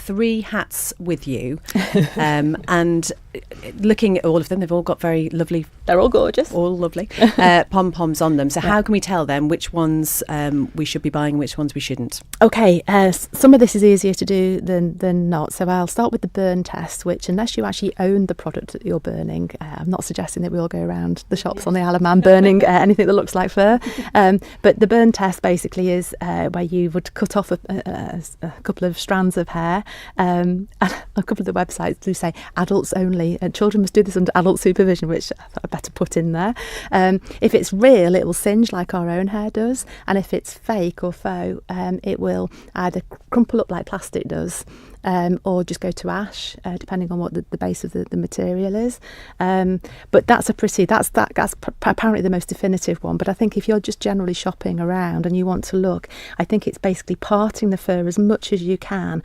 3 hats with you, and looking at all of them, they've all got very lovely. They're all gorgeous. All lovely pom-poms on them. So how can we tell them which ones we should be buying and which ones we shouldn't? Okay, some of this is easier to do than not. So I'll start with the burn test, which unless you actually own the product that you're burning, I'm not suggesting that we all go around the shops on the Isle of Man burning anything that looks like fur. But the burn test basically is where you would cut off a couple of strands of hair. And a couple of the websites do say adults only, and children must do this under adult supervision, which I thought I'd better put in there. If it's real, it will singe like our own hair does, and if it's fake or faux, it will either crumple up like plastic does, or just go to ash, depending on what the base of the material is. But that's apparently the most definitive one. But I think if you're just generally shopping around and you want to look, I think it's basically parting the fur as much as you can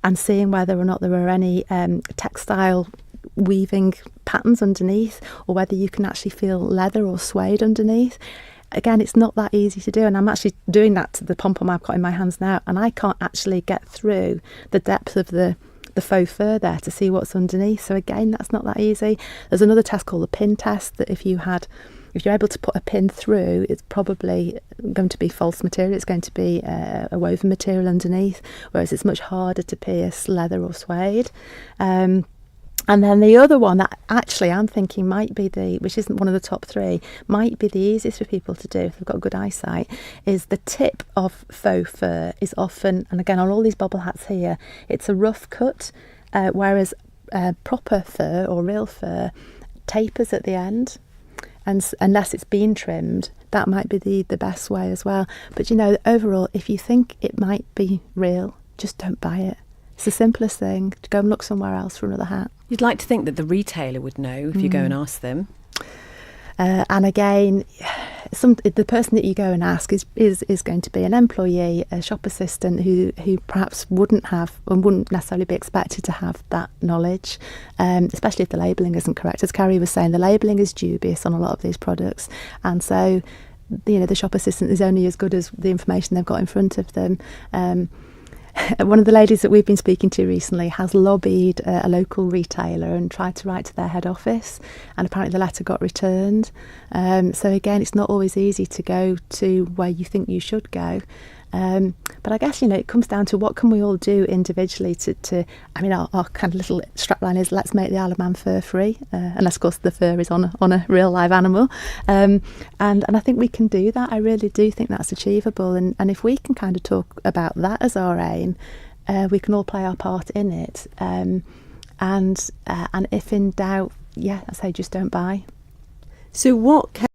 and seeing whether or not there are any textile weaving patterns underneath, or whether you can actually feel leather or suede underneath. Again, it's not that easy to do, and I'm actually doing that to the pom-pom I've got in my hands now, and I can't actually get through the depth of the faux fur there to see what's underneath. So again, that's not that easy. There's another test called the pin test, that if you're able to put a pin through, it's probably going to be false material. It's going to be a woven material underneath, whereas it's much harder to pierce leather or suede. And then the other one that actually I'm thinking might be which isn't one of the top 3, might be the easiest for people to do if they've got good eyesight, is the tip of faux fur is often, and again on all these bobble hats here, it's a rough cut, whereas proper fur or real fur tapers at the end, and unless it's been trimmed, that might be the best way as well. But overall, if you think it might be real, just don't buy it. It's the simplest thing. Go and look somewhere else for another hat. You'd like to think that the retailer would know if you go and ask them. And again, the person that you go and ask is going to be an employee, a shop assistant who perhaps wouldn't have and wouldn't necessarily be expected to have that knowledge, especially if the labelling isn't correct. As Kerry was saying, the labelling is dubious on a lot of these products, and so the shop assistant is only as good as the information they've got in front of them. One of the ladies that we've been speaking to recently has lobbied a local retailer and tried to write to their head office, and apparently the letter got returned. So again, it's not always easy to go to where you think you should go. But I guess, it comes down to what can we all do individually our kind of little strapline is let's make the Isle of Man fur free, unless of course the fur is on a real live animal. And I think we can do that. I really do think that's achievable. And if we can kind of talk about that as our aim, we can all play our part in it. And if in doubt, I say just don't buy. So what